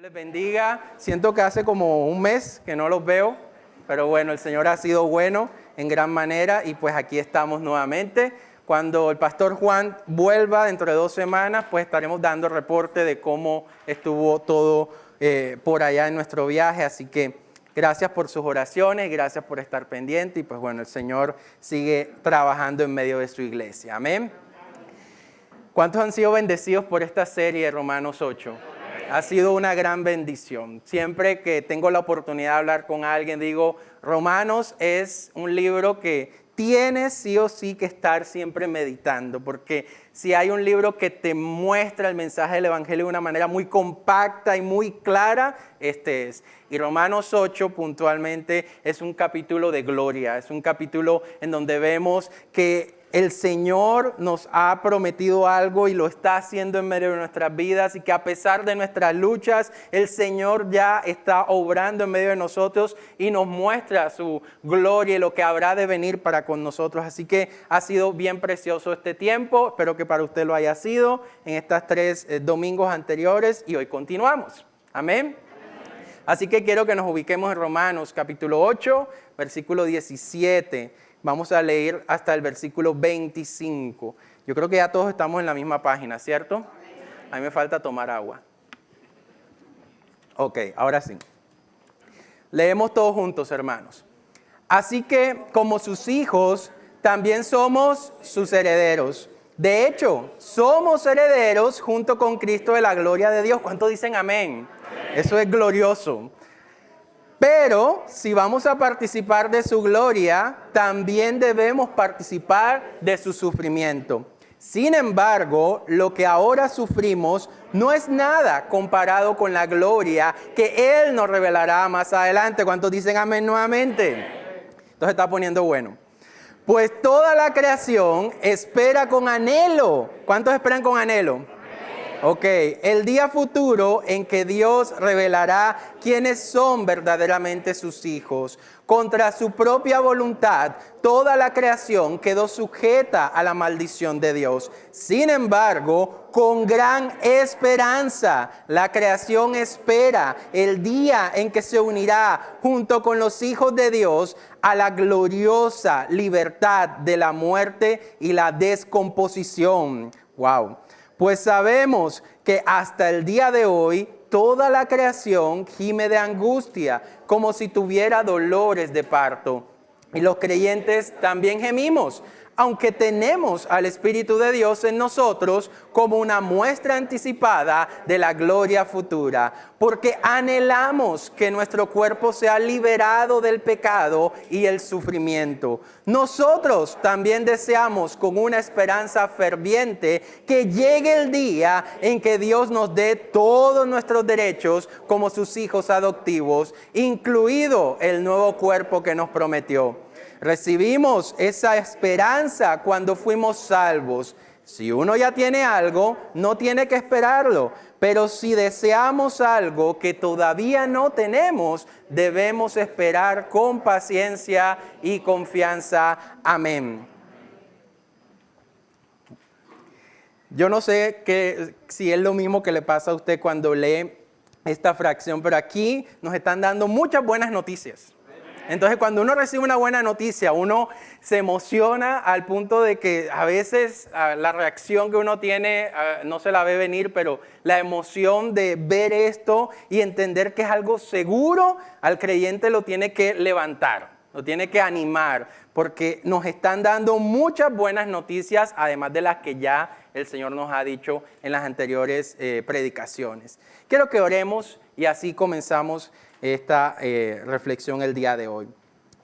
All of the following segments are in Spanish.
Les bendiga. Siento que hace como un mes que no los veo, pero bueno, el Señor ha sido bueno en gran manera y pues aquí estamos nuevamente. Cuando el pastor Juan vuelva dentro de 2 semanas, pues estaremos dando reporte de cómo estuvo todo por allá en nuestro viaje. Así que gracias por sus oraciones, gracias por estar pendiente y pues bueno, el Señor sigue trabajando en medio de su iglesia. Amén. ¿Cuántos han sido bendecidos por esta serie de Romanos 8? Ha sido una gran bendición. Siempre que tengo la oportunidad de hablar con alguien, digo, Romanos es un libro que tienes sí o sí que estar siempre meditando, porque si hay un libro que te muestra el mensaje del Evangelio de una manera muy compacta y muy clara, este es. Y Romanos 8 puntualmente es un capítulo de gloria, es un capítulo en donde vemos que el Señor nos ha prometido algo y lo está haciendo en medio de nuestras vidas y que a pesar de nuestras luchas, el Señor ya está obrando en medio de nosotros y nos muestra su gloria y lo que habrá de venir para con nosotros. Así que ha sido bien precioso este tiempo, espero que para usted lo haya sido en estas 3 domingos anteriores y hoy continuamos. Amén. Así que quiero que nos ubiquemos en Romanos capítulo 8, versículo 17. Vamos a leer hasta el versículo 25. Yo creo que ya todos estamos en la misma página, ¿cierto? A mí me falta tomar agua. Ok, ahora sí. Leemos todos juntos, hermanos. Así que, como sus hijos, también somos sus herederos. De hecho, somos herederos junto con Cristo de la gloria de Dios. ¿Cuántos dicen amén? Eso es glorioso. Pero si vamos a participar de su gloria, también debemos participar de su sufrimiento. Sin embargo, lo que ahora sufrimos no es nada comparado con la gloria que Él nos revelará más adelante. ¿Cuántos dicen amén nuevamente? Entonces está poniendo bueno. Pues toda la creación espera con anhelo. ¿Cuántos esperan con anhelo? Ok, el día futuro en que Dios revelará quiénes son verdaderamente sus hijos. Contra su propia voluntad, toda la creación quedó sujeta a la maldición de Dios. Sin embargo, con gran esperanza, la creación espera el día en que se unirá junto con los hijos de Dios a la gloriosa libertad de la muerte y la descomposición. ¡Wow! Pues sabemos que hasta el día de hoy toda la creación gime de angustia, como si tuviera dolores de parto. Y los creyentes también gemimos, aunque tenemos al Espíritu de Dios en nosotros como una muestra anticipada de la gloria futura, porque anhelamos que nuestro cuerpo sea liberado del pecado y el sufrimiento. Nosotros también deseamos con una esperanza ferviente que llegue el día en que Dios nos dé todos nuestros derechos como sus hijos adoptivos, incluido el nuevo cuerpo que nos prometió. Recibimos esa esperanza cuando fuimos salvos. Si uno ya tiene algo, no tiene que esperarlo. Pero si deseamos algo que todavía no tenemos, debemos esperar con paciencia y confianza. Amén. Yo no sé si es lo mismo que le pasa a usted cuando lee esta fracción, pero aquí nos están dando muchas buenas noticias. Entonces, cuando uno recibe una buena noticia, uno se emociona al punto de que a veces la reacción que uno tiene no se la ve venir, pero la emoción de ver esto y entender que es algo seguro, al creyente lo tiene que levantar, lo tiene que animar, porque nos están dando muchas buenas noticias, además de las que ya el Señor nos ha dicho en las anteriores predicaciones. Quiero que oremos y así comenzamos esta reflexión el día de hoy.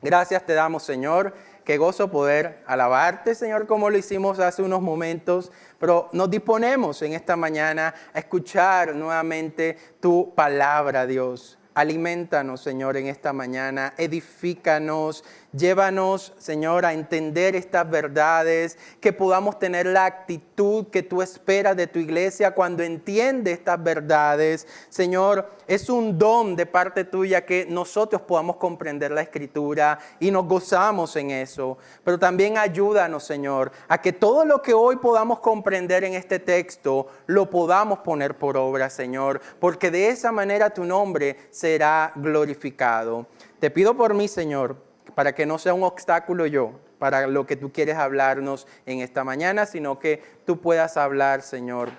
Gracias te damos, Señor. Qué gozo poder alabarte, Señor, como lo hicimos hace unos momentos, pero nos disponemos en esta mañana a escuchar nuevamente tu palabra, Dios. Aliméntanos, Señor, en esta mañana, edifícanos, Llévanos, Señor, a entender estas verdades, que podamos tener la actitud que tú esperas de tu iglesia cuando entiende estas verdades. Señor, es un don de parte tuya que nosotros podamos comprender la Escritura y nos gozamos en eso. Pero también ayúdanos, Señor, a que todo lo que hoy podamos comprender en este texto lo podamos poner por obra, Señor, porque de esa manera tu nombre será glorificado. Te pido por mí, Señor, para que no sea un obstáculo yo, para lo que tú quieres hablarnos en esta mañana, sino que tú puedas hablar, Señor,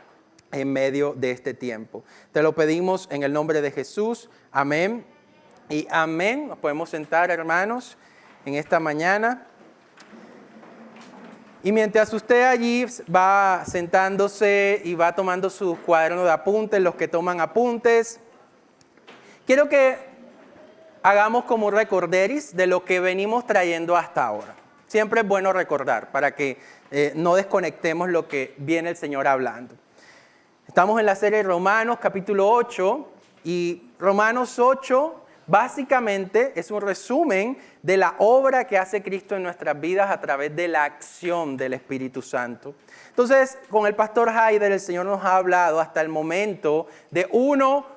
en medio de este tiempo. Te lo pedimos en el nombre de Jesús. Amén y amén. Nos podemos sentar, hermanos, en esta mañana. Y mientras usted allí va sentándose y va tomando su cuaderno de apuntes, los que toman apuntes, quiero que hagamos como un recorderis de lo que venimos trayendo hasta ahora. Siempre es bueno recordar para que no desconectemos lo que viene el Señor hablando. Estamos en la serie Romanos capítulo 8 y Romanos 8 básicamente es un resumen de la obra que hace Cristo en nuestras vidas a través de la acción del Espíritu Santo. Entonces, con el pastor Haider, el Señor nos ha hablado hasta el momento de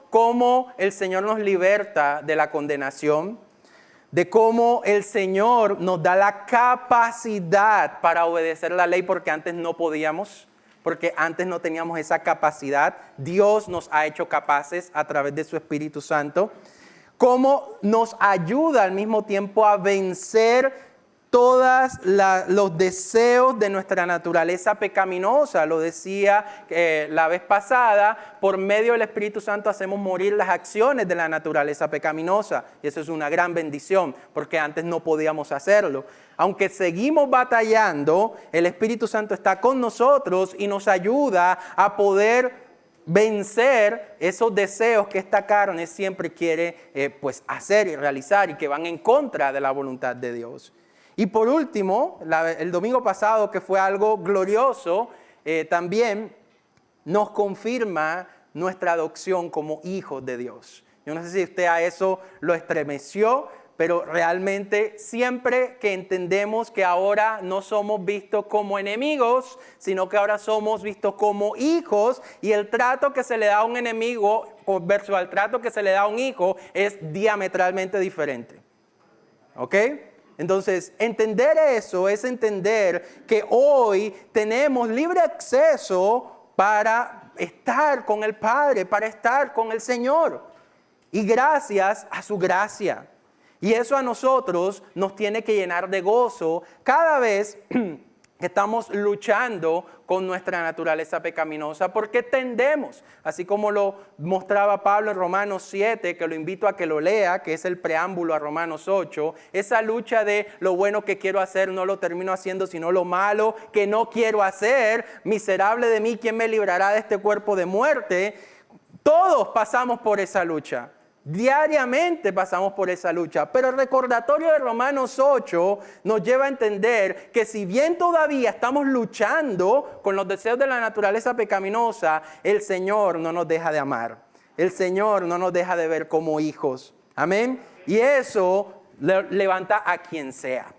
cómo el Señor nos liberta de la condenación, de cómo el Señor nos da la capacidad para obedecer la ley porque antes no podíamos, porque antes no teníamos esa capacidad. Dios nos ha hecho capaces a través de su Espíritu Santo. Cómo nos ayuda al mismo tiempo a vencer todos los deseos de nuestra naturaleza pecaminosa. Lo decía la vez pasada, por medio del Espíritu Santo hacemos morir las acciones de la naturaleza pecaminosa. Y eso es una gran bendición, porque antes no podíamos hacerlo. Aunque seguimos batallando, el Espíritu Santo está con nosotros y nos ayuda a poder vencer esos deseos que esta carne siempre quiere hacer y realizar y que van en contra de la voluntad de Dios. Y por último, el domingo pasado, que fue algo glorioso, también nos confirma nuestra adopción como hijos de Dios. Yo no sé si usted a eso lo estremeció, pero realmente siempre que entendemos que ahora no somos vistos como enemigos, sino que ahora somos vistos como hijos, y el trato que se le da a un enemigo versus al trato que se le da a un hijo es diametralmente diferente. ¿Ok? Entonces, entender eso es entender que hoy tenemos libre acceso para estar con el Padre, para estar con el Señor. Y gracias a su gracia. Y eso a nosotros nos tiene que llenar de gozo cada vez que estamos luchando con nuestra naturaleza pecaminosa, porque tendemos, así como lo mostraba Pablo en Romanos 7, que lo invito a que lo lea, que es el preámbulo a Romanos 8, esa lucha de lo bueno que quiero hacer no lo termino haciendo, sino lo malo que no quiero hacer, miserable de mí, ¿quién me librará de este cuerpo de muerte? Todos pasamos por esa lucha. Diariamente pasamos por esa lucha, pero el recordatorio de Romanos 8 nos lleva a entender que si bien todavía estamos luchando con los deseos de la naturaleza pecaminosa, el Señor no nos deja de amar, el Señor no nos deja de ver como hijos, amén, y eso levanta a quien sea,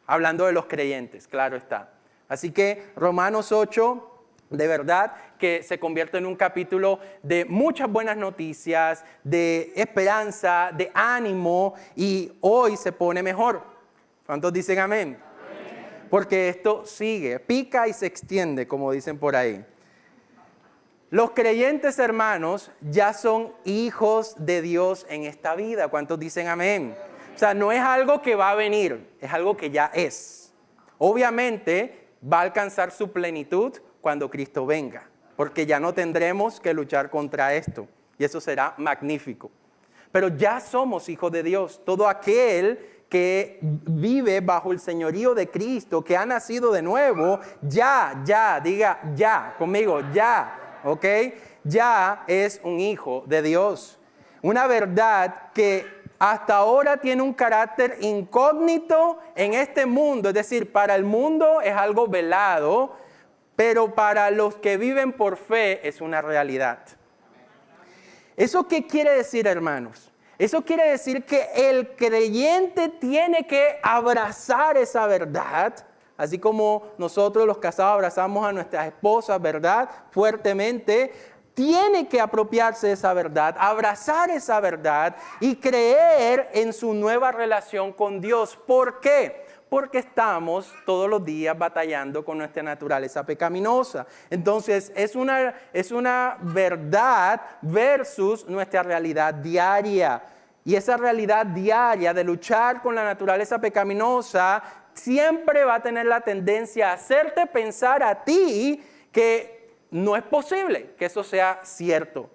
hablando de los creyentes, claro está. Así que Romanos 8, de verdad que se convierte en un capítulo de muchas buenas noticias, de esperanza, de ánimo, y hoy se pone mejor. ¿Cuántos dicen amén? Amén. Porque esto sigue, pica y se extiende, como dicen por ahí. Los creyentes, hermanos, ya son hijos de Dios en esta vida. ¿Cuántos dicen amén? O sea, no es algo que va a venir, es algo que ya es. Obviamente va a alcanzar su plenitud cuando Cristo venga, porque ya no tendremos que luchar contra esto, y eso será magnífico. Pero ya somos hijos de Dios. Todo aquel que vive bajo el señorío de Cristo, que ha nacido de nuevo, diga ya, conmigo, ya, ¿ok? Ya es un hijo de Dios. Una verdad que hasta ahora tiene un carácter incógnito en este mundo, es decir, para el mundo es algo velado, pero para los que viven por fe es una realidad. ¿Eso qué quiere decir, hermanos? Eso quiere decir que el creyente tiene que abrazar esa verdad, así como nosotros los casados abrazamos a nuestras esposas, ¿verdad? Fuertemente. Tiene que apropiarse de esa verdad, abrazar esa verdad y creer en su nueva relación con Dios. ¿Por qué? Porque estamos todos los días batallando con nuestra naturaleza pecaminosa. Entonces, es una verdad versus nuestra realidad diaria. Y esa realidad diaria de luchar con la naturaleza pecaminosa siempre va a tener la tendencia a hacerte pensar a ti que no es posible que eso sea cierto.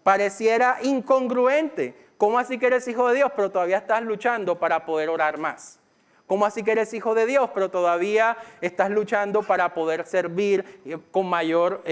Pareciera incongruente. ¿Cómo así que eres hijo de Dios, pero todavía estás luchando para poder orar más? ¿Cómo así que eres hijo de Dios, pero todavía estás luchando para poder servir con mayor,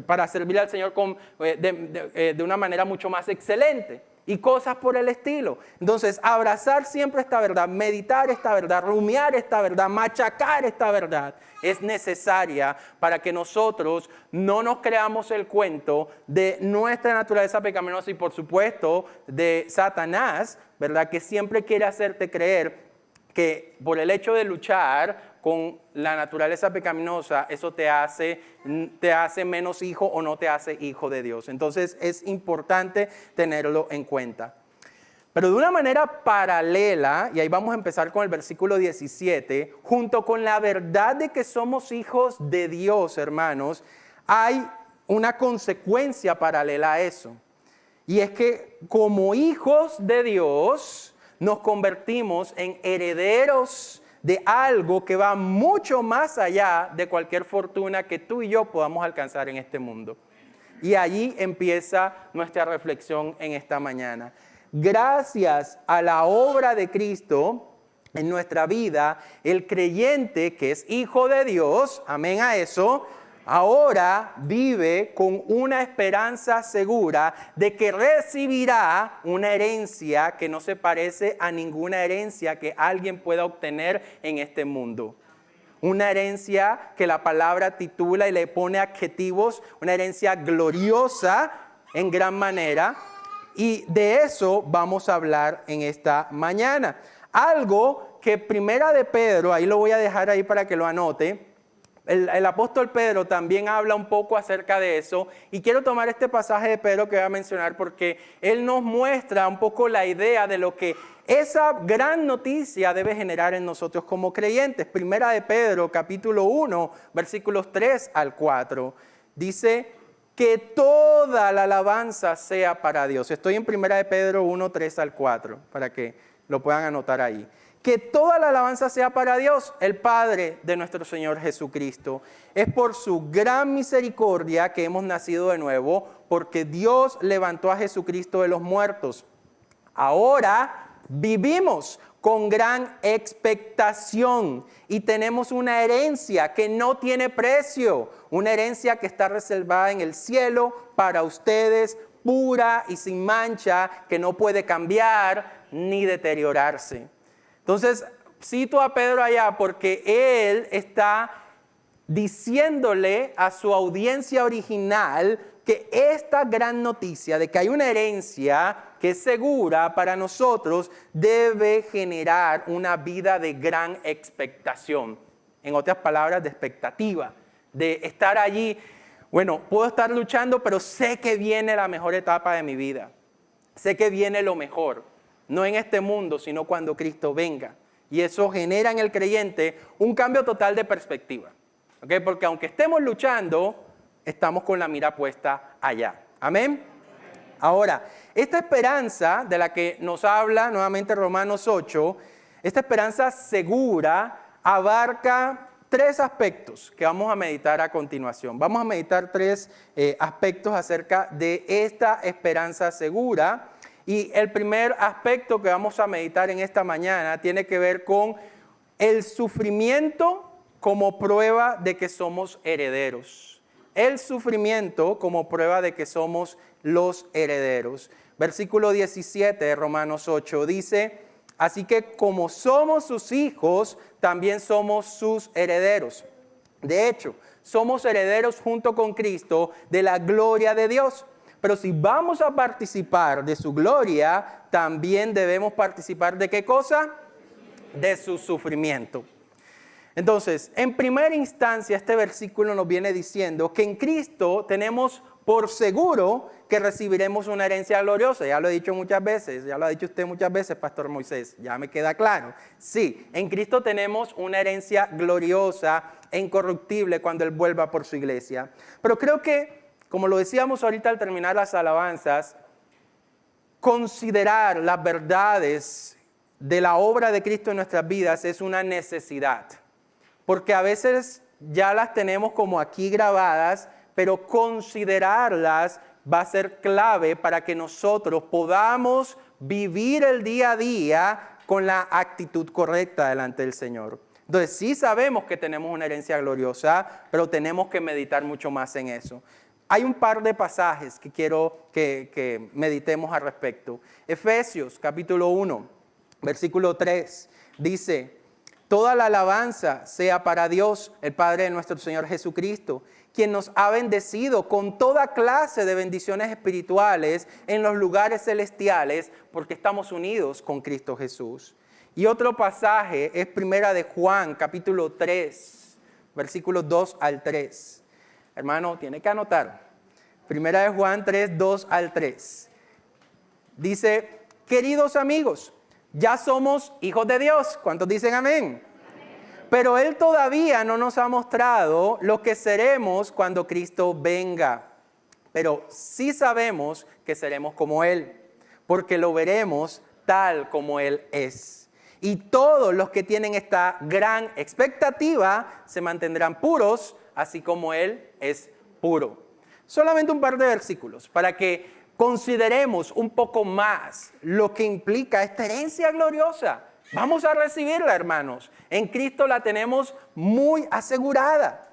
para servir al Señor de una manera mucho más excelente? Y cosas por el estilo. Entonces, abrazar siempre esta verdad, meditar esta verdad, rumiar esta verdad, machacar esta verdad, es necesaria para que nosotros no nos creamos el cuento de nuestra naturaleza pecaminosa y por supuesto de Satanás, ¿verdad? Que siempre quiere hacerte creer que por el hecho de luchar con la naturaleza pecaminosa, eso te hace menos hijo o no te hace hijo de Dios. Entonces es importante tenerlo en cuenta. Pero de una manera paralela, y ahí vamos a empezar con el versículo 17, junto con la verdad de que somos hijos de Dios, hermanos, hay una consecuencia paralela a eso. Y es que como hijos de Dios nos convertimos en herederos de algo que va mucho más allá de cualquier fortuna que tú y yo podamos alcanzar en este mundo. Y allí empieza nuestra reflexión en esta mañana. Gracias a la obra de Cristo en nuestra vida, el creyente que es hijo de Dios, amén a eso, ahora vive con una esperanza segura de que recibirá una herencia que no se parece a ninguna herencia que alguien pueda obtener en este mundo. Una herencia que la palabra titula y le pone adjetivos, una herencia gloriosa en gran manera. Y de eso vamos a hablar en esta mañana. Algo que Primera de Pedro, ahí lo voy a dejar ahí para que lo anote. El apóstol Pedro también habla un poco acerca de eso y quiero tomar este pasaje de Pedro que voy a mencionar porque él nos muestra un poco la idea de lo que esa gran noticia debe generar en nosotros como creyentes. Primera de Pedro, capítulo 1, versículos 3 al 4, dice que toda la alabanza sea para Dios. Estoy en Primera de Pedro 1, 3 al 4, para que lo puedan anotar ahí. Que toda la alabanza sea para Dios, el Padre de nuestro Señor Jesucristo. Es por su gran misericordia que hemos nacido de nuevo, porque Dios levantó a Jesucristo de los muertos. Ahora vivimos con gran expectación y tenemos una herencia que no tiene precio, una herencia que está reservada en el cielo para ustedes, pura y sin mancha, que no puede cambiar ni deteriorarse. Entonces, cito a Pedro allá porque él está diciéndole a su audiencia original que esta gran noticia de que hay una herencia que es segura para nosotros debe generar una vida de gran expectación. En otras palabras, de expectativa, de estar allí. Bueno, puedo estar luchando, pero sé que viene la mejor etapa de mi vida. Sé que viene lo mejor. No en este mundo, sino cuando Cristo venga. Y eso genera en el creyente un cambio total de perspectiva. ¿Okay? Porque aunque estemos luchando, estamos con la mira puesta allá. ¿Amén? Ahora, esta esperanza de la que nos habla nuevamente Romanos 8, esta esperanza segura abarca tres aspectos que vamos a meditar a continuación. Vamos a meditar tres aspectos acerca de esta esperanza segura. Y el primer aspecto que vamos a meditar en esta mañana tiene que ver con el sufrimiento como prueba de que somos herederos. El sufrimiento como prueba de que somos los herederos. Versículo 17 de Romanos 8 dice, así que como somos sus hijos, también somos sus herederos. De hecho, somos herederos junto con Cristo de la gloria de Dios. Pero si vamos a participar de su gloria, también debemos participar ¿de qué cosa? De su sufrimiento. Entonces, en primera instancia, este versículo nos viene diciendo que en Cristo tenemos por seguro que recibiremos una herencia gloriosa. Ya lo he dicho muchas veces, ya lo ha dicho usted muchas veces, Pastor Moisés, ya me queda claro. Sí, en Cristo tenemos una herencia gloriosa e incorruptible cuando Él vuelva por su iglesia. Pero creo que, como lo decíamos ahorita al terminar las alabanzas, considerar las verdades de la obra de Cristo en nuestras vidas es una necesidad. Porque a veces ya las tenemos como aquí grabadas, pero considerarlas va a ser clave para que nosotros podamos vivir el día a día con la actitud correcta delante del Señor. Entonces sí sabemos que tenemos una herencia gloriosa, pero tenemos que meditar mucho más en eso. Hay un par de pasajes que quiero que meditemos al respecto. Efesios capítulo 1, versículo 3, dice: toda la alabanza sea para Dios, el Padre de nuestro Señor Jesucristo, quien nos ha bendecido con toda clase de bendiciones espirituales en los lugares celestiales, porque estamos unidos con Cristo Jesús. Y otro pasaje es primera de Juan, capítulo 3, versículos 2 al 3. Hermano, tiene que anotar. Primera de Juan 3, 2 al 3. Dice: queridos amigos, ya somos hijos de Dios. ¿Cuántos dicen amén? Pero Él todavía no nos ha mostrado lo que seremos cuando Cristo venga. Pero sí sabemos que seremos como Él, porque lo veremos tal como Él es. Y todos los que tienen esta gran expectativa se mantendrán puros, así como Él es puro. Solamente un par de versículos para que consideremos un poco más lo que implica esta herencia gloriosa. Vamos a recibirla, hermanos. En Cristo la tenemos muy asegurada.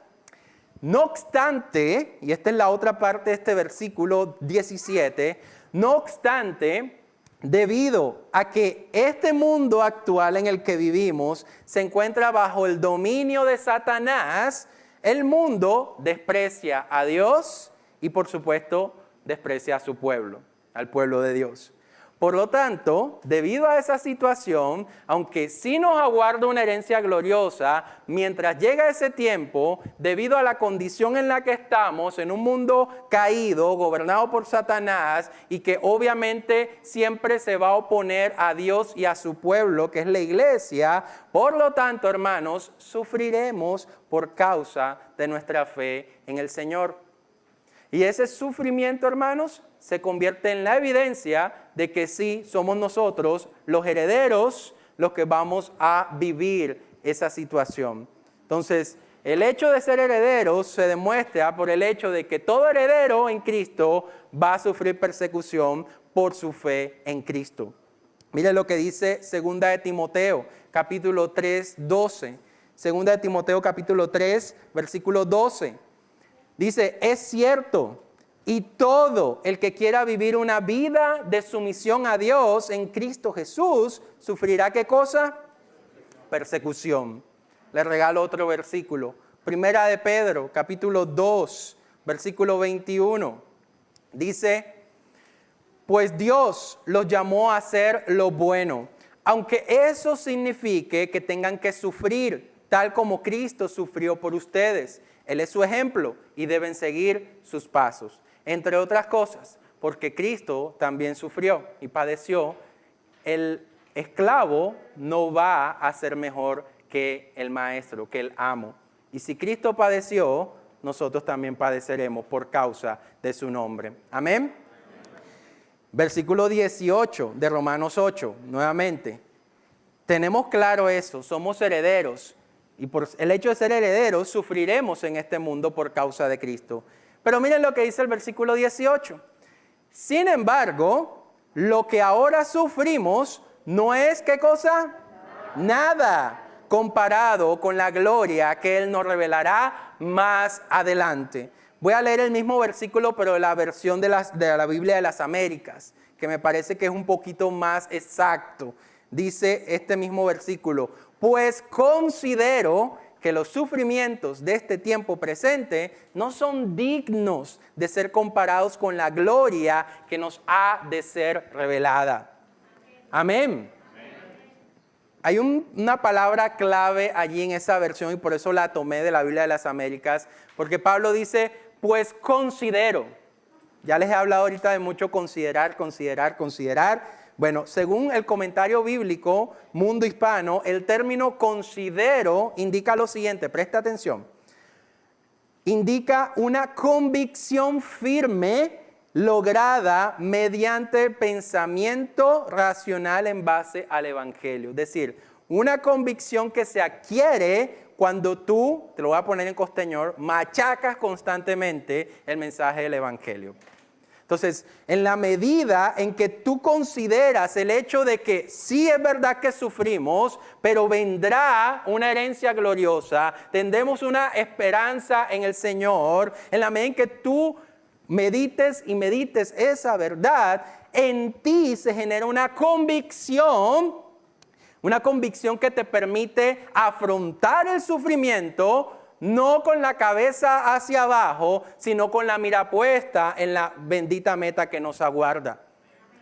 No obstante, y esta es la otra parte de este versículo 17, no obstante, debido a que este mundo actual en el que vivimos se encuentra bajo el dominio de Satanás, el mundo desprecia a Dios y, por supuesto, desprecia a su pueblo, al pueblo de Dios. Por lo tanto, debido a esa situación, aunque sí nos aguarda una herencia gloriosa, mientras llega ese tiempo, debido a la condición en la que estamos, en un mundo caído, gobernado por Satanás, y que obviamente siempre se va a oponer a Dios y a su pueblo, que es la iglesia, por lo tanto, hermanos, sufriremos por causa de nuestra fe en el Señor. Y ese sufrimiento, hermanos, se convierte en la evidencia de que sí somos nosotros los herederos los que vamos a vivir esa situación. Entonces, el hecho de ser herederos se demuestra por el hecho de que todo heredero en Cristo va a sufrir persecución por su fe en Cristo. Mire lo que dice 2 de Timoteo, capítulo 3, 12. 2 de Timoteo, capítulo 3, versículo 12. Dice: es cierto, y todo el que quiera vivir una vida de sumisión a Dios en Cristo Jesús, sufrirá ¿qué cosa? Persecución. Le regalo otro versículo. Primera de Pedro, capítulo 2, versículo 21. Dice: pues Dios los llamó a hacer lo bueno, aunque eso signifique que tengan que sufrir, tal como Cristo sufrió por ustedes. Él es su ejemplo y deben seguir sus pasos. Entre otras cosas, porque Cristo también sufrió y padeció. El esclavo no va a ser mejor que el maestro, que el amo. Y si Cristo padeció, nosotros también padeceremos por causa de su nombre. Amén. Versículo 18 de Romanos 8, nuevamente. Tenemos claro eso, somos herederos. Y por el hecho de ser herederos, sufriremos en este mundo por causa de Cristo. Pero miren lo que dice el versículo 18. Sin embargo, lo que ahora sufrimos no es, ¿qué cosa? Nada comparado con la gloria que Él nos revelará más adelante. Voy a leer el mismo versículo, pero de la versión de la Biblia de las Américas, que me parece que es un poquito más exacto. Dice este mismo versículo: pues considero que los sufrimientos de este tiempo presente no son dignos de ser comparados con la gloria que nos ha de ser revelada. Amén. Hay una palabra clave allí en esa versión y por eso la tomé de la Biblia de las Américas, porque Pablo dice, pues considero. Ya les he hablado ahorita de mucho considerar. Bueno, según el comentario bíblico Mundo Hispano, el término considero indica lo siguiente, presta atención. Indica una convicción firme lograda mediante pensamiento racional en base al Evangelio. Es decir, una convicción que se adquiere cuando tú, te lo voy a poner en costeñol, machacas constantemente el mensaje del Evangelio. Entonces, en la medida en que tú consideras el hecho de que sí es verdad que sufrimos, pero vendrá una herencia gloriosa, tendremos una esperanza en el Señor, en la medida en que tú medites esa verdad, en ti se genera una convicción que te permite afrontar el sufrimiento, no con la cabeza hacia abajo, sino con la mira puesta en la bendita meta que nos aguarda.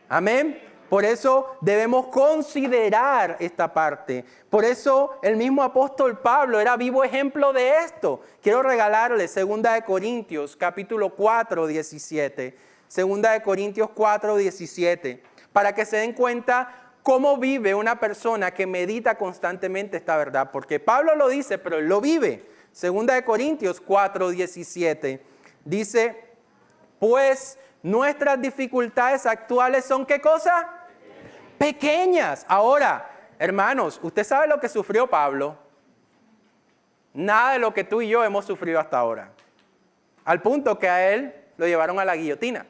Amén. Por eso debemos considerar esta parte. Por eso el mismo apóstol Pablo era vivo ejemplo de esto. Quiero regalarle 2 de Corintios, capítulo 4, 17. 2 de Corintios 4, 17. Para que se den cuenta cómo vive una persona que medita constantemente esta verdad. Porque Pablo lo dice, pero él lo vive. 2 de Corintios 4, 17. Dice, pues nuestras dificultades actuales son ¿qué cosa? Pequeñas. Ahora, hermanos, ¿usted sabe lo que sufrió Pablo? Nada de lo que tú y yo hemos sufrido hasta ahora. Al punto que a él lo llevaron a la guillotina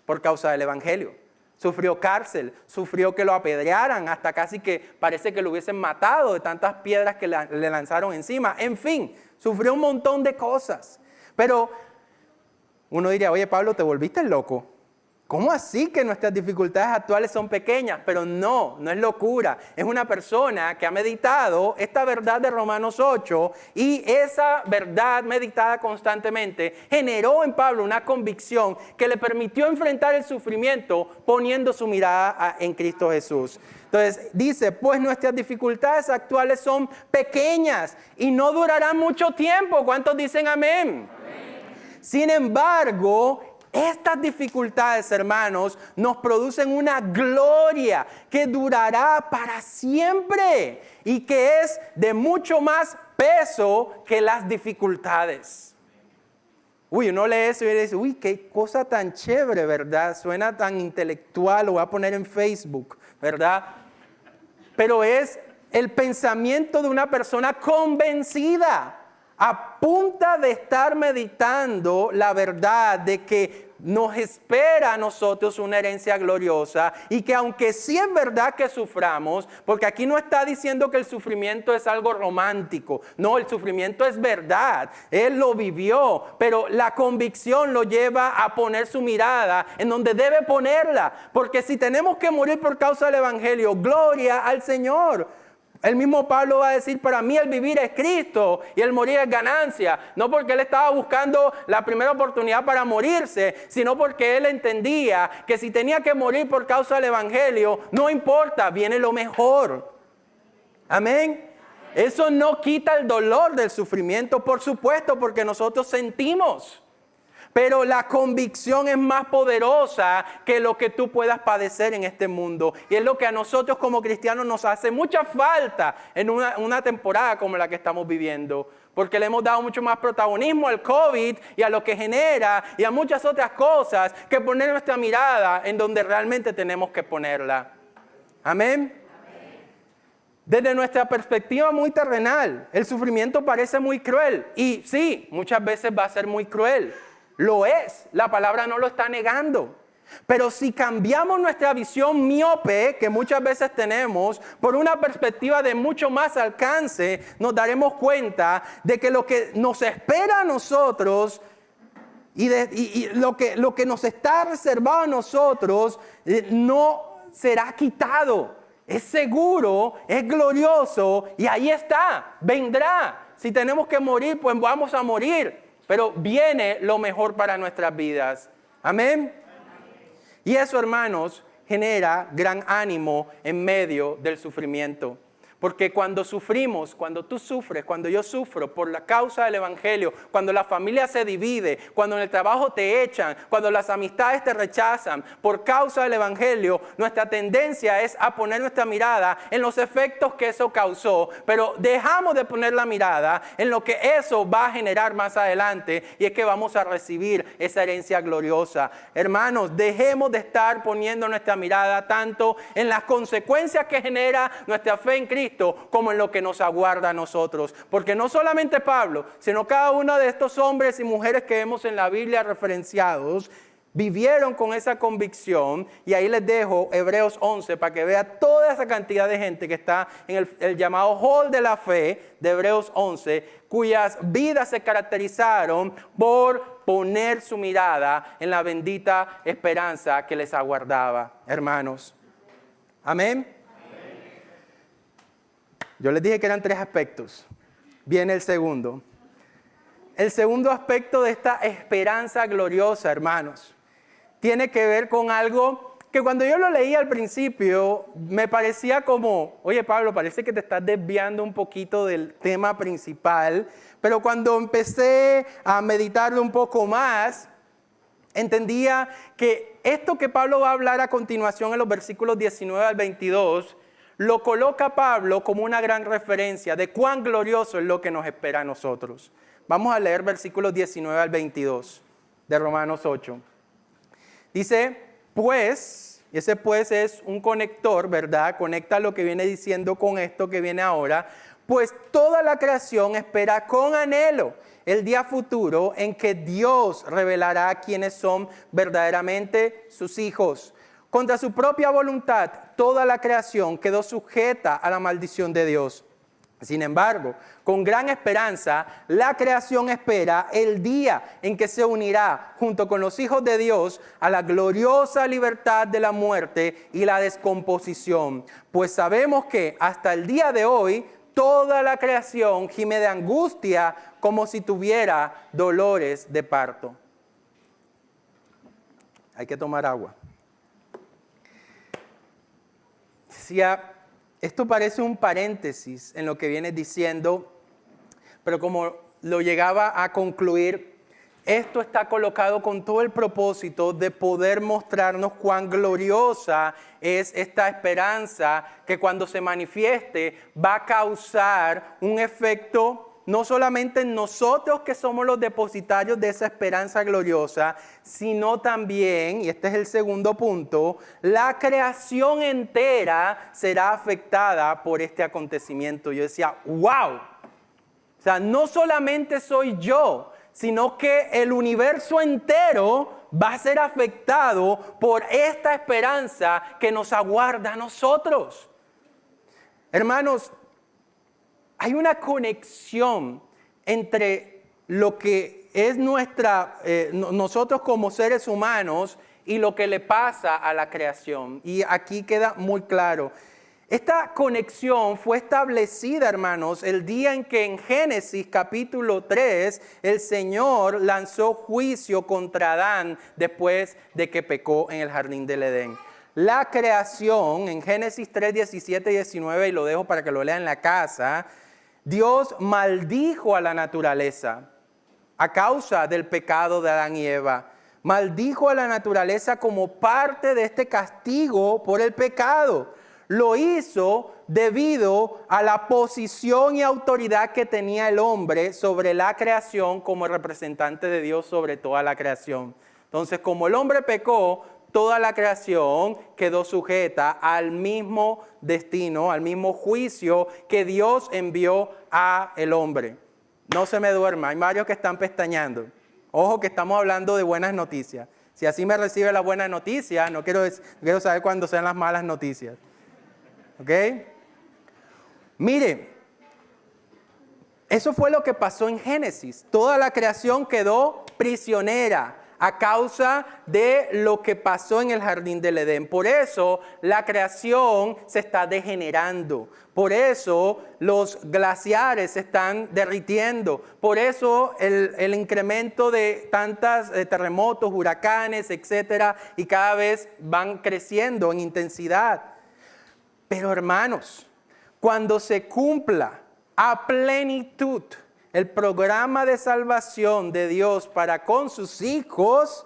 por causa del Evangelio. Sufrió cárcel, sufrió que lo apedrearan, hasta casi que parece que lo hubiesen matado de tantas piedras que le lanzaron encima. En fin, sufrió un montón de cosas. Pero uno diría, oye Pablo, ¿te volviste loco? ¿Cómo así que nuestras dificultades actuales son pequeñas? Pero no es locura. Es una persona que ha meditado esta verdad de Romanos 8 y esa verdad meditada constantemente generó en Pablo una convicción que le permitió enfrentar el sufrimiento poniendo su mirada en Cristo Jesús. Entonces dice, pues nuestras dificultades actuales son pequeñas y no durarán mucho tiempo. ¿Cuántos dicen amén? Sin embargo, estas dificultades, hermanos, nos producen una gloria que durará para siempre y que es de mucho más peso que las dificultades. Uno lee eso y dice, qué cosa tan chévere, ¿verdad? Suena tan intelectual, lo voy a poner en Facebook, ¿verdad? Pero es el pensamiento de una persona convencida, a punta de estar meditando la verdad de que nos espera a nosotros una herencia gloriosa y que aunque sí es verdad que suframos, porque aquí no está diciendo que el sufrimiento es algo romántico, no, el sufrimiento es verdad, él lo vivió, pero la convicción lo lleva a poner su mirada en donde debe ponerla, porque si tenemos que morir por causa del Evangelio, gloria al Señor. El mismo Pablo va a decir, para mí el vivir es Cristo y el morir es ganancia. No porque él estaba buscando la primera oportunidad para morirse, sino porque él entendía que si tenía que morir por causa del Evangelio, no importa, viene lo mejor. Amén. Eso no quita el dolor del sufrimiento, por supuesto, porque nosotros sentimos. Pero la convicción es más poderosa que lo que tú puedas padecer en este mundo. Y es lo que a nosotros como cristianos nos hace mucha falta en una temporada como la que estamos viviendo. Porque le hemos dado mucho más protagonismo al COVID y a lo que genera y a muchas otras cosas que poner nuestra mirada en donde realmente tenemos que ponerla. Amén. Desde nuestra perspectiva muy terrenal, el sufrimiento parece muy cruel. Y sí, muchas veces va a ser muy cruel. Lo es, la palabra no lo está negando. Pero si cambiamos nuestra visión miope, que muchas veces tenemos, por una perspectiva de mucho más alcance, nos daremos cuenta de que lo que nos espera a nosotros y lo que nos está reservado a nosotros no será quitado. Es seguro, es glorioso y ahí está, vendrá. Si tenemos que morir, pues vamos a morir. Pero viene lo mejor para nuestras vidas. Amén. Y eso, hermanos, genera gran ánimo en medio del sufrimiento. Porque cuando sufrimos, cuando tú sufres, cuando yo sufro por la causa del evangelio, cuando la familia se divide, cuando en el trabajo te echan, cuando las amistades te rechazan, por causa del evangelio, nuestra tendencia es a poner nuestra mirada en los efectos que eso causó, pero dejamos de poner la mirada en lo que eso va a generar más adelante, y es que vamos a recibir esa herencia gloriosa. Hermanos, dejemos de estar poniendo nuestra mirada tanto en las consecuencias que genera nuestra fe en Cristo, como en lo que nos aguarda a nosotros. Porque no solamente Pablo, sino cada uno de estos hombres y mujeres que vemos en la Biblia referenciados, vivieron con esa convicción. Y ahí les dejo Hebreos 11 para que vea toda esa cantidad de gente que está en el llamado hall de la fe de Hebreos 11, cuyas vidas se caracterizaron por poner su mirada en la bendita esperanza que les aguardaba. Hermanos, amén. Yo les dije que eran 3 aspectos. Viene el segundo. El segundo aspecto de esta esperanza gloriosa, hermanos, tiene que ver con algo que cuando yo lo leí al principio me parecía como, oye Pablo, parece que te estás desviando un poquito del tema principal, pero cuando empecé a meditarlo un poco más, entendía que esto que Pablo va a hablar a continuación en los versículos 19 al 22, lo coloca Pablo como una gran referencia de cuán glorioso es lo que nos espera a nosotros. Vamos a leer versículos 19 al 22 de Romanos 8. Dice, pues, y ese pues es un conector, ¿verdad? Conecta lo que viene diciendo con esto que viene ahora. Pues toda la creación espera con anhelo el día futuro en que Dios revelará quiénes son verdaderamente sus hijos. Contra su propia voluntad, toda la creación quedó sujeta a la maldición de Dios. Sin embargo, con gran esperanza, la creación espera el día en que se unirá junto con los hijos de Dios a la gloriosa libertad de la muerte y la descomposición. Pues sabemos que hasta el día de hoy, toda la creación gime de angustia como si tuviera dolores de parto. Hay que tomar agua. Decía, esto parece un paréntesis en lo que viene diciendo, pero como lo llegaba a concluir, esto está colocado con todo el propósito de poder mostrarnos cuán gloriosa es esta esperanza que cuando se manifieste va a causar un efecto no solamente en nosotros que somos los depositarios de esa esperanza gloriosa, sino también, y este es el segundo punto, la creación entera será afectada por este acontecimiento. Yo decía, wow, o sea, no solamente soy yo, sino que el universo entero va a ser afectado por esta esperanza que nos aguarda a nosotros. Hermanos, hay una conexión entre lo que es nosotros como seres humanos y lo que le pasa a la creación. Y aquí queda muy claro. Esta conexión fue establecida, hermanos, el día en que en Génesis capítulo 3 el Señor lanzó juicio contra Adán después de que pecó en el jardín del Edén. La creación, en Génesis 3, 17 y 19, y lo dejo para que lo lean en la casa, Dios maldijo a la naturaleza a causa del pecado de Adán y Eva. Maldijo a la naturaleza como parte de este castigo por el pecado. Lo hizo debido a la posición y autoridad que tenía el hombre sobre la creación como representante de Dios sobre toda la creación. Entonces, como el hombre pecó, toda la creación quedó sujeta al mismo destino, al mismo juicio que Dios envió a el hombre. No se me duerma, hay varios que están pestañeando. Ojo que estamos hablando de buenas noticias. Si así me recibe la buena noticia, no quiero saber cuándo sean las malas noticias. ¿Ok? Mire, eso fue lo que pasó en Génesis. Toda la creación quedó prisionera a causa de lo que pasó en el jardín del Edén. Por eso la creación se está degenerando. Por eso los glaciares se están derritiendo. Por eso el incremento de tantos terremotos, huracanes, etcétera, y cada vez van creciendo en intensidad. Pero hermanos, cuando se cumpla a plenitud el programa de salvación de Dios para con sus hijos,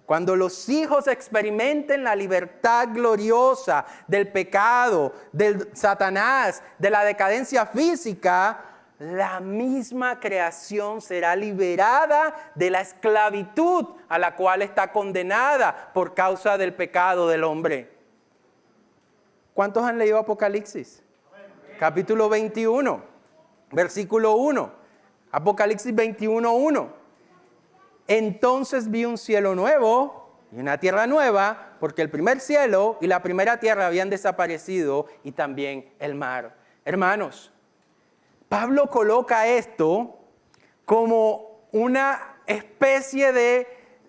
cuando los hijos experimenten la libertad gloriosa del pecado, del Satanás, de la decadencia física, la misma creación será liberada de la esclavitud a la cual está condenada por causa del pecado del hombre. ¿Cuántos han leído Apocalipsis? Capítulo 21, versículo 1. Apocalipsis 21:1. Entonces vi un cielo nuevo y una tierra nueva, porque el primer cielo y la primera tierra habían desaparecido y también el mar. Hermanos, Pablo coloca esto como una especie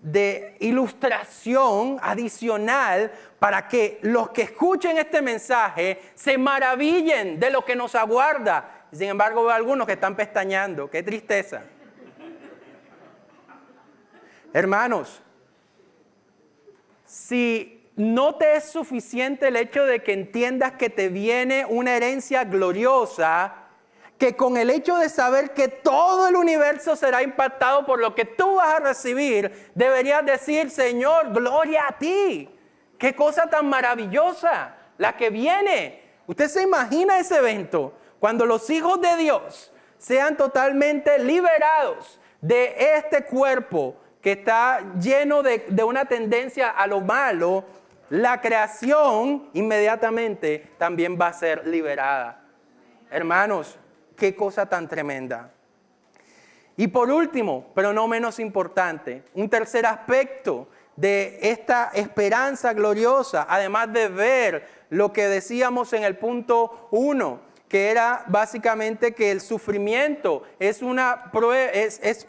de ilustración adicional para que los que escuchen este mensaje se maravillen de lo que nos aguarda. Sin embargo, veo algunos que están pestañeando. ¡Qué tristeza! Hermanos, si no te es suficiente el hecho de que entiendas que te viene una herencia gloriosa, que con el hecho de saber que todo el universo será impactado por lo que tú vas a recibir, deberías decir: Señor, gloria a ti. ¡Qué cosa tan maravillosa la que viene! ¿Usted se imagina ese evento? Cuando los hijos de Dios sean totalmente liberados de este cuerpo que está lleno de una tendencia a lo malo, la creación inmediatamente también va a ser liberada. Hermanos, qué cosa tan tremenda. Y por último, pero no menos importante, un tercer aspecto de esta esperanza gloriosa, además de ver lo que decíamos en el punto 1, que era básicamente que el sufrimiento es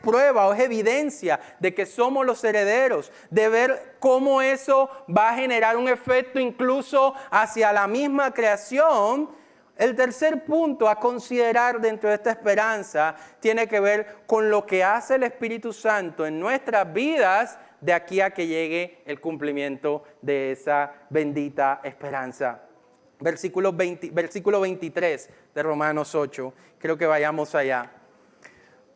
prueba o es evidencia de que somos los herederos, de ver cómo eso va a generar un efecto incluso hacia la misma creación. El tercer punto a considerar dentro de esta esperanza tiene que ver con lo que hace el Espíritu Santo en nuestras vidas de aquí a que llegue el cumplimiento de esa bendita esperanza. Versículo 23 de Romanos 8, creo que vayamos allá.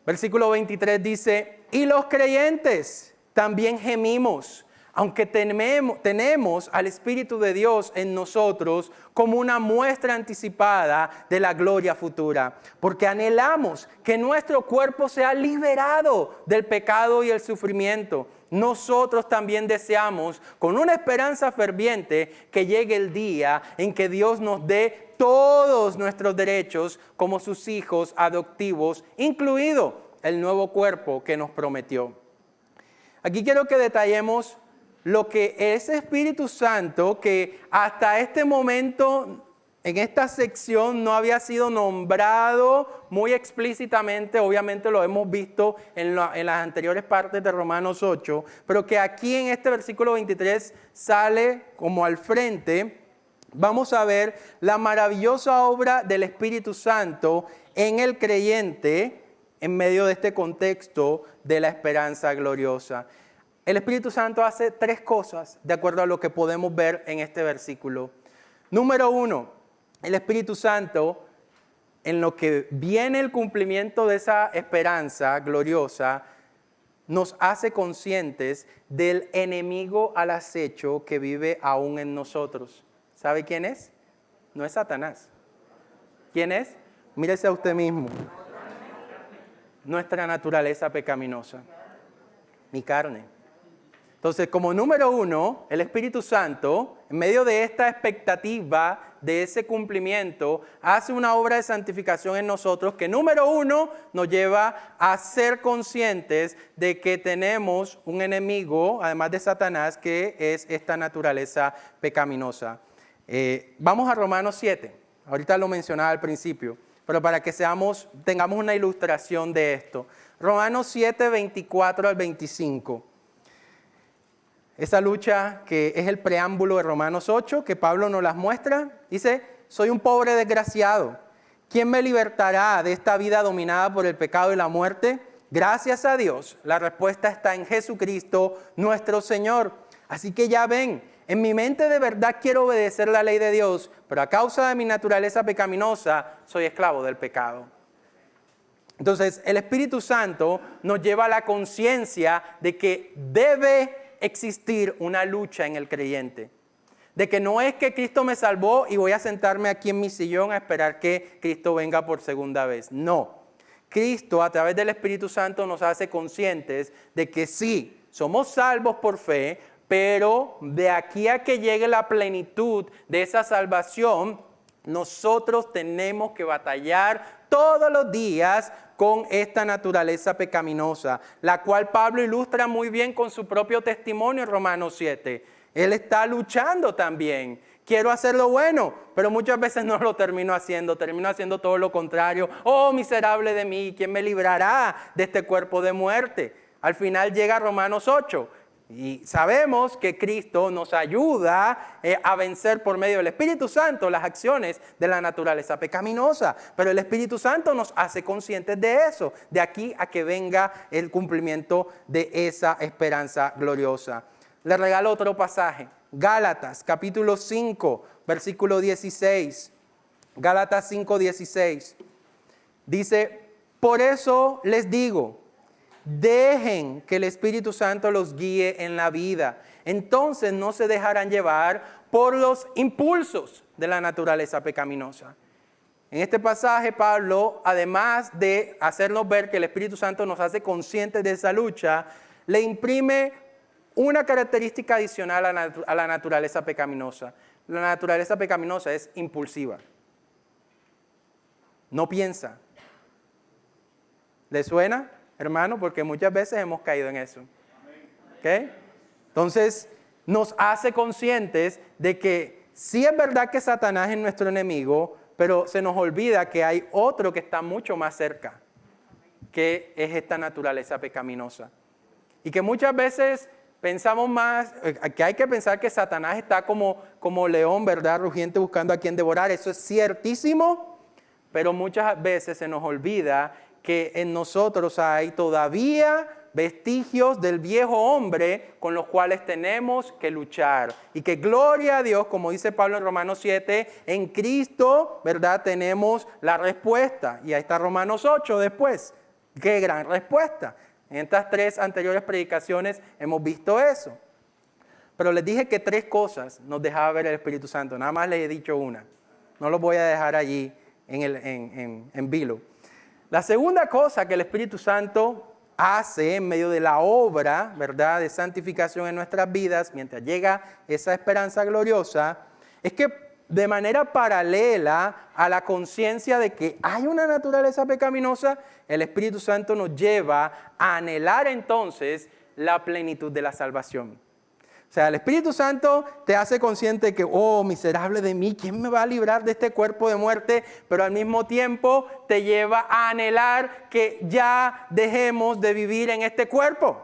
Versículo 23 dice: y los creyentes también gemimos, aunque tenemos al Espíritu de Dios en nosotros como una muestra anticipada de la gloria futura, porque anhelamos que nuestro cuerpo sea liberado del pecado y el sufrimiento. Nosotros también deseamos, con una esperanza ferviente, que llegue el día en que Dios nos dé todos nuestros derechos como sus hijos adoptivos, incluido el nuevo cuerpo que nos prometió. Aquí quiero que detallemos lo que ese Espíritu Santo, que hasta este momento en esta sección no había sido nombrado muy explícitamente, obviamente lo hemos visto en las anteriores partes de Romanos 8, pero que aquí en este versículo 23 sale como al frente. Vamos a ver la maravillosa obra del Espíritu Santo en el creyente en medio de este contexto de la esperanza gloriosa. El Espíritu Santo hace tres cosas de acuerdo a lo que podemos ver en este versículo. Número 1, el Espíritu Santo, en lo que viene el cumplimiento de esa esperanza gloriosa, nos hace conscientes del enemigo al acecho que vive aún en nosotros. ¿Sabe quién es? No es Satanás. ¿Quién es? Mírese a usted mismo. Nuestra naturaleza pecaminosa. Mi carne. Entonces, como número 1, el Espíritu Santo, en medio de esta expectativa de ese cumplimiento, hace una obra de santificación en nosotros que, número 1, nos lleva a ser conscientes de que tenemos un enemigo, además de Satanás, que es esta naturaleza pecaminosa. Vamos a Romanos 7. Ahorita lo mencionaba al principio, pero para que tengamos una ilustración de esto. Romanos 7, 24 al 25. Esa lucha que es el preámbulo de Romanos 8, que Pablo nos las muestra, dice, soy un pobre desgraciado. ¿Quién me libertará de esta vida dominada por el pecado y la muerte? Gracias a Dios, la respuesta está en Jesucristo, nuestro Señor. Así que ya ven, en mi mente de verdad quiero obedecer la ley de Dios, pero a causa de mi naturaleza pecaminosa, soy esclavo del pecado. Entonces, el Espíritu Santo nos lleva a la conciencia de que debe existir una lucha en el creyente. De que no es que Cristo me salvó y voy a sentarme aquí en mi sillón a esperar que Cristo venga por segunda vez. No. Cristo, a través del Espíritu Santo, nos hace conscientes de que sí, somos salvos por fe, pero de aquí a que llegue la plenitud de esa salvación, nosotros tenemos que batallar todos los días con esta naturaleza pecaminosa, la cual Pablo ilustra muy bien con su propio testimonio en Romanos 7. Él está luchando también. Quiero hacer lo bueno, pero muchas veces no lo termino haciendo todo lo contrario. Oh, miserable de mí, ¿quién me librará de este cuerpo de muerte? Al final llega Romanos 8. Y sabemos que Cristo nos ayuda a vencer por medio del Espíritu Santo las acciones de la naturaleza pecaminosa. Pero el Espíritu Santo nos hace conscientes de eso, de aquí a que venga el cumplimiento de esa esperanza gloriosa. Le regalo otro pasaje, Gálatas capítulo 5, versículo 16. Gálatas 5, 16. Dice, por eso les digo, dejen que el Espíritu Santo los guíe en la vida. Entonces no se dejarán llevar por los impulsos de la naturaleza pecaminosa. En este pasaje Pablo, además de hacernos ver que el Espíritu Santo nos hace conscientes de esa lucha, le imprime una característica adicional a la naturaleza pecaminosa. La naturaleza pecaminosa es impulsiva. No piensa. ¿Le suena, hermano? Porque muchas veces hemos caído en eso. ¿Okay? Entonces, nos hace conscientes de que sí es verdad que Satanás es nuestro enemigo, pero se nos olvida que hay otro que está mucho más cerca, que es esta naturaleza pecaminosa. Y que muchas veces pensamos más, que hay que pensar que Satanás está como león, ¿verdad? Rugiente buscando a quien devorar. Eso es ciertísimo, pero muchas veces se nos olvida que en nosotros hay todavía vestigios del viejo hombre con los cuales tenemos que luchar. Y que gloria a Dios, como dice Pablo en Romanos 7, en Cristo, ¿verdad? Tenemos la respuesta. Y ahí está Romanos 8 después. ¡Qué gran respuesta! En estas 3 anteriores predicaciones hemos visto eso. Pero les dije que 3 cosas nos dejaba ver el Espíritu Santo. Nada más les he dicho una. No los voy a dejar allí en vilo. La segunda cosa que el Espíritu Santo hace en medio de la obra, ¿verdad?, de santificación en nuestras vidas, mientras llega esa esperanza gloriosa, es que de manera paralela a la conciencia de que hay una naturaleza pecaminosa, el Espíritu Santo nos lleva a anhelar entonces la plenitud de la salvación. O sea, el Espíritu Santo te hace consciente de que, oh, miserable de mí, ¿quién me va a librar de este cuerpo de muerte? Pero al mismo tiempo te lleva a anhelar que ya dejemos de vivir en este cuerpo.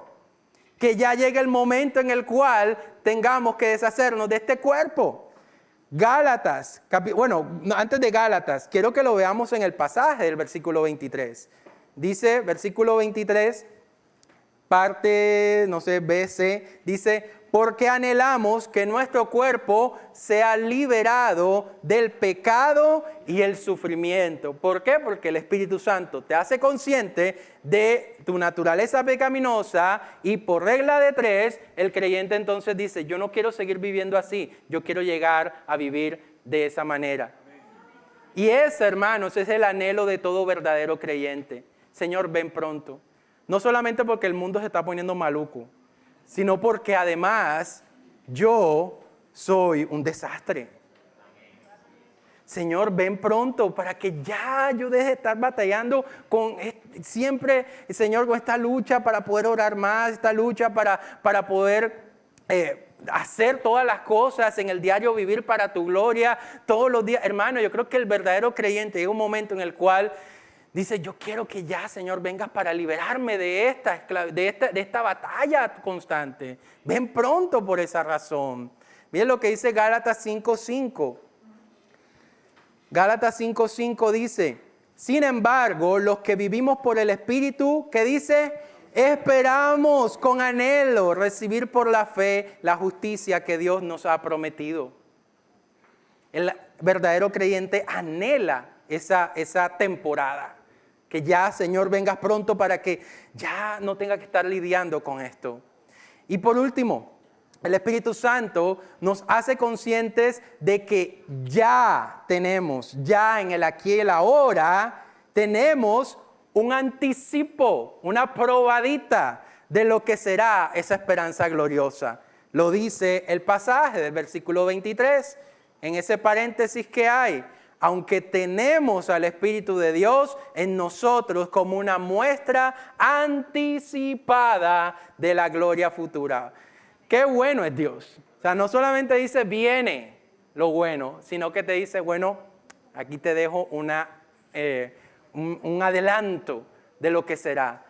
Que ya llegue el momento en el cual tengamos que deshacernos de este cuerpo. Gálatas, antes de Gálatas, quiero que lo veamos en el pasaje del versículo 23. Dice, versículo 23, parte, B, C, dice, porque anhelamos que nuestro cuerpo sea liberado del pecado y el sufrimiento. ¿Por qué? Porque el Espíritu Santo te hace consciente de tu naturaleza pecaminosa y por regla de 3, el creyente entonces dice, yo no quiero seguir viviendo así, yo quiero llegar a vivir de esa manera. Y ese, hermanos, es el anhelo de todo verdadero creyente. Señor, ven pronto. No solamente porque el mundo se está poniendo maluco, sino porque además yo soy un desastre. Señor, ven pronto para que ya yo deje de estar batallando con siempre, Señor, con esta lucha para poder orar más, esta lucha para poder hacer todas las cosas en el diario vivir para tu gloria todos los días. Hermano, yo creo que el verdadero creyente llega un momento en el cual Dice, yo quiero que ya, Señor, vengas para liberarme de esta batalla constante. Ven pronto por esa razón. Miren lo que dice Gálatas 5:5. Gálatas 5:5 dice, sin embargo, los que vivimos por el Espíritu, ¿qué dice? Esperamos con anhelo recibir por la fe la justicia que Dios nos ha prometido. El verdadero creyente anhela esa temporada. Que ya, Señor, vengas pronto para que ya no tenga que estar lidiando con esto. Y por último, el Espíritu Santo nos hace conscientes de que ya tenemos, ya en el aquí y el ahora, tenemos un anticipo, una probadita de lo que será esa esperanza gloriosa. Lo dice el pasaje del versículo 23, en ese paréntesis que hay. Aunque tenemos al Espíritu de Dios en nosotros como una muestra anticipada de la gloria futura. Qué bueno es Dios. O sea, no solamente dice viene lo bueno, sino que te dice, bueno, aquí te dejo un adelanto de lo que será.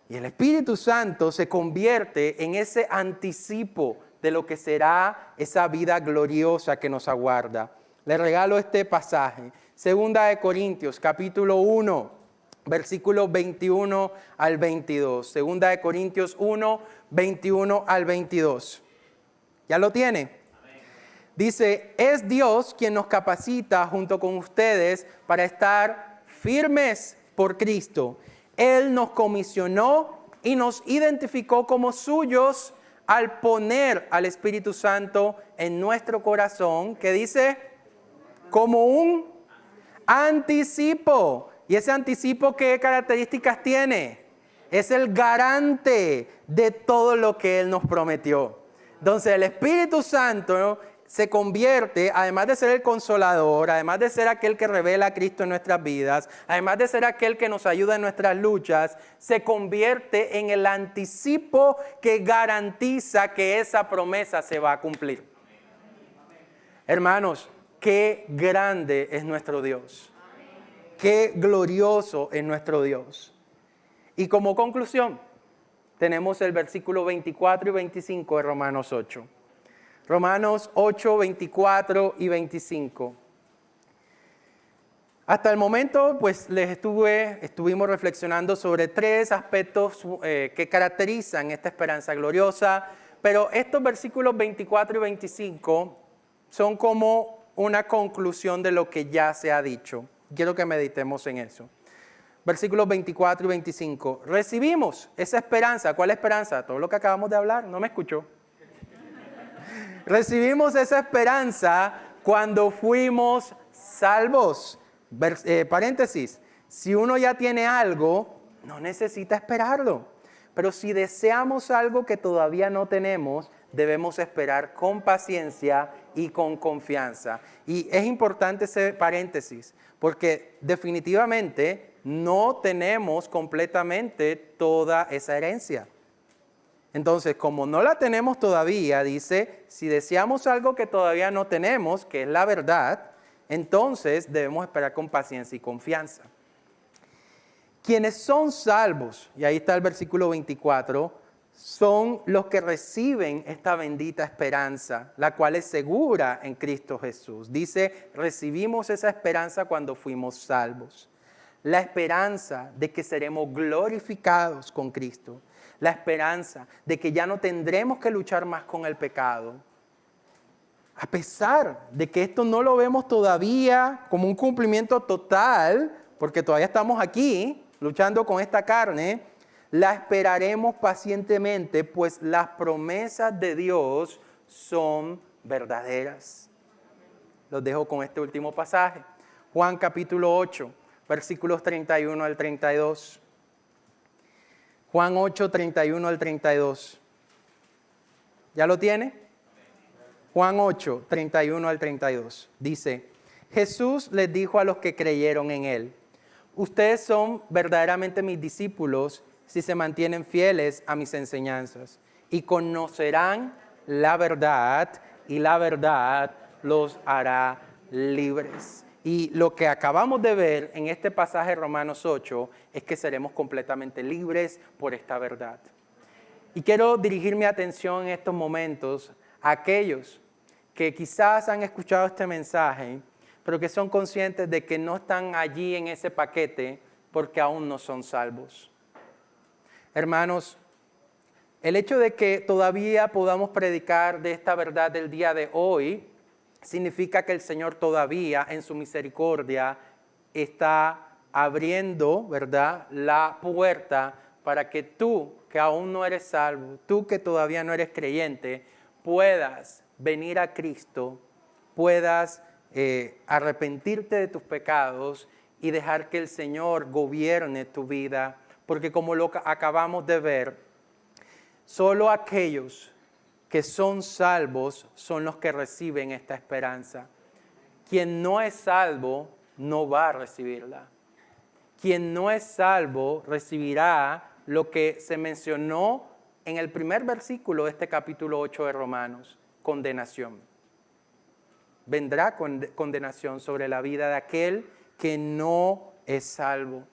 Y el Espíritu Santo se convierte en ese anticipo de lo que será esa vida gloriosa que nos aguarda. Le regalo este pasaje, 2 de Corintios, capítulo 1, versículos 21 al 22. 2 de Corintios 1, 21 al 22. ¿Ya lo tiene? Amén. Dice, es Dios quien nos capacita junto con ustedes para estar firmes por Cristo. Él nos comisionó y nos identificó como suyos al poner al Espíritu Santo en nuestro corazón, que dice, como un anticipo. ¿Y ese anticipo qué características tiene? Es el garante de todo lo que Él nos prometió. Entonces el Espíritu Santo se convierte, además de ser el consolador, además de ser aquel que revela a Cristo en nuestras vidas, además de ser aquel que nos ayuda en nuestras luchas, se convierte en el anticipo que garantiza que esa promesa se va a cumplir. Hermanos, qué grande es nuestro Dios. Qué glorioso es nuestro Dios. Y como conclusión, tenemos el versículo 24 y 25 de Romanos 8. Romanos 8, 24 y 25. Hasta el momento, pues estuvimos reflexionando sobre 3 aspectos que caracterizan esta esperanza gloriosa, pero estos versículos 24 y 25 son como una conclusión de lo que ya se ha dicho. Quiero que meditemos en eso. Versículos 24 y 25. Recibimos esa esperanza. ¿Cuál esperanza? Todo lo que acabamos de hablar. ¿No me escuchó? Recibimos esa esperanza cuando fuimos salvos. Paréntesis. Si uno ya tiene algo, no necesita esperarlo. Pero si deseamos algo que todavía no tenemos, debemos esperar con paciencia y con confianza. Y es importante ese paréntesis, porque definitivamente no tenemos completamente toda esa herencia. Entonces, como no la tenemos todavía, dice, si deseamos algo que todavía no tenemos, que es la verdad, entonces debemos esperar con paciencia y confianza. Quienes son salvos, y ahí está el versículo 24, son los que reciben esta bendita esperanza, la cual es segura en Cristo Jesús. Dice, recibimos esa esperanza cuando fuimos salvos. La esperanza de que seremos glorificados con Cristo. La esperanza de que ya no tendremos que luchar más con el pecado. A pesar de que esto no lo vemos todavía como un cumplimiento total, porque todavía estamos aquí luchando con esta carne, la esperaremos pacientemente, pues las promesas de Dios son verdaderas. Los dejo con este último pasaje. Juan capítulo 8, versículos 31 al 32. Juan 8, 31 al 32. ¿Ya lo tiene? Juan 8, 31 al 32. Dice, Jesús les dijo a los que creyeron en Él, ustedes son verdaderamente mis discípulos si se mantienen fieles a mis enseñanzas y conocerán la verdad y la verdad los hará libres. Y lo que acabamos de ver en este pasaje de Romanos 8 es que seremos completamente libres por esta verdad. Y quiero dirigir mi atención en estos momentos a aquellos que quizás han escuchado este mensaje, pero que son conscientes de que no están allí en ese paquete porque aún no son salvos. Hermanos, el hecho de que todavía podamos predicar de esta verdad del día de hoy significa que el Señor todavía en su misericordia está abriendo, ¿verdad?, la puerta para que tú, que aún no eres salvo, tú que todavía no eres creyente, puedas venir a Cristo, puedas arrepentirte de tus pecados y dejar que el Señor gobierne tu vida, porque como lo acabamos de ver, solo aquellos que son salvos son los que reciben esta esperanza. Quien no es salvo no va a recibirla. Quien no es salvo recibirá lo que se mencionó en el primer versículo de este capítulo 8 de Romanos, condenación. Vendrá condenación sobre la vida de aquel que no es salvo.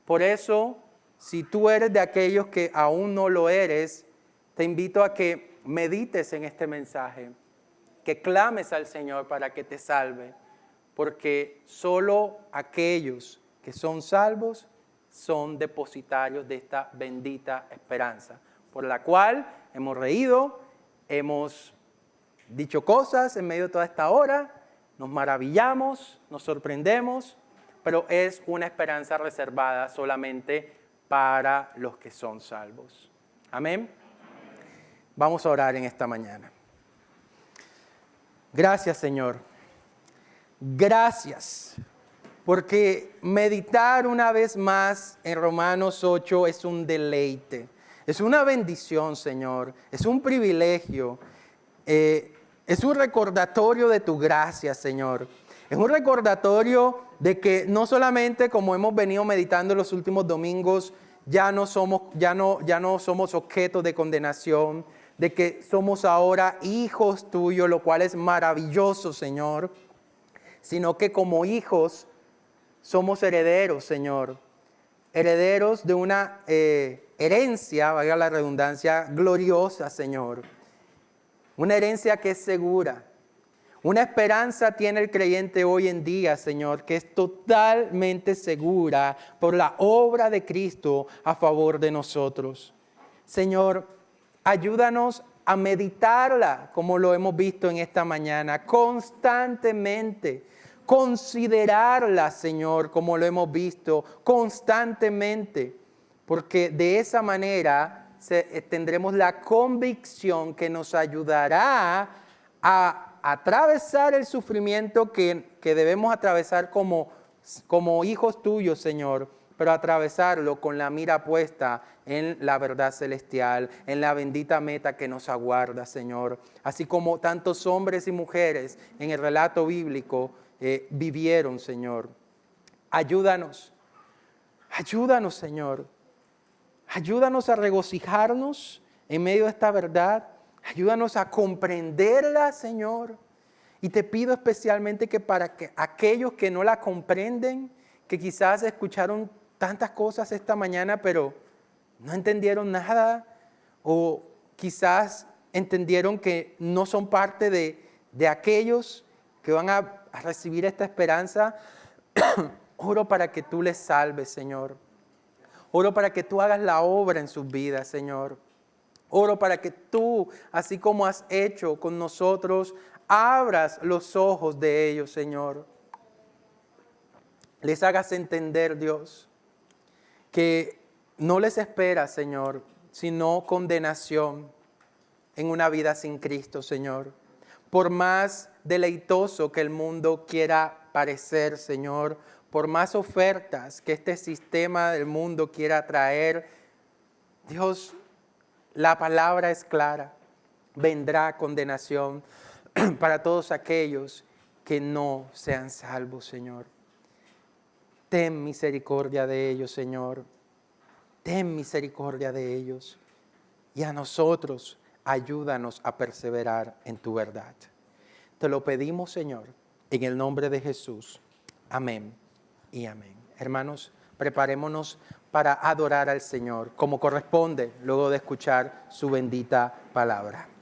Por eso, si tú eres de aquellos que aún no lo eres, te invito a que medites en este mensaje, que clames al Señor para que te salve, porque solo aquellos que son salvos son depositarios de esta bendita esperanza, por la cual hemos reído, hemos dicho cosas en medio de toda esta hora, nos maravillamos, nos sorprendemos, pero es una esperanza reservada solamente para los que son salvos. Amén. Vamos a orar en esta mañana. Gracias, Señor. Gracias, porque meditar una vez más en Romanos 8 es un deleite, es una bendición, Señor, es un privilegio, es un recordatorio de tu gracia, Señor. Es un recordatorio de que no solamente, como hemos venido meditando los últimos domingos, ya no somos objeto de condenación, de que somos ahora hijos tuyos, lo cual es maravilloso, Señor, sino que como hijos somos herederos, Señor, herederos de una herencia, valga la redundancia, gloriosa, Señor, una herencia que es segura. Una esperanza tiene el creyente hoy en día, Señor, que es totalmente segura por la obra de Cristo a favor de nosotros. Señor, ayúdanos a meditarla, como lo hemos visto en esta mañana, constantemente. Considerarla, Señor, como lo hemos visto, constantemente. Porque de esa manera tendremos la convicción que nos ayudará a atravesar el sufrimiento que debemos atravesar como hijos tuyos, Señor, pero atravesarlo con la mira puesta en la verdad celestial, en la bendita meta que nos aguarda, Señor. Así como tantos hombres y mujeres en el relato bíblico vivieron, Señor. Ayúdanos, Señor. Ayúdanos a regocijarnos en medio de esta verdad. Ayúdanos a comprenderla, Señor. Y te pido especialmente que para que aquellos que no la comprenden, que quizás escucharon tantas cosas esta mañana, pero no entendieron nada, o quizás entendieron que no son parte de aquellos que van a recibir esta esperanza, oro para que tú les salves, Señor. Oro para que tú hagas la obra en sus vidas, Señor. Oro para que tú, así como has hecho con nosotros, abras los ojos de ellos, Señor. Les hagas entender, Dios, que no les espera, Señor, sino condenación en una vida sin Cristo, Señor. Por más deleitoso que el mundo quiera parecer, Señor, por más ofertas que este sistema del mundo quiera traer, Dios, la palabra es clara. Vendrá condenación para todos aquellos que no sean salvos, Señor. Ten misericordia de ellos, Señor. Ten misericordia de ellos. Y a nosotros, ayúdanos a perseverar en tu verdad. Te lo pedimos, Señor, en el nombre de Jesús. Amén y amén. Hermanos, preparémonos para adorar al Señor como corresponde luego de escuchar su bendita palabra.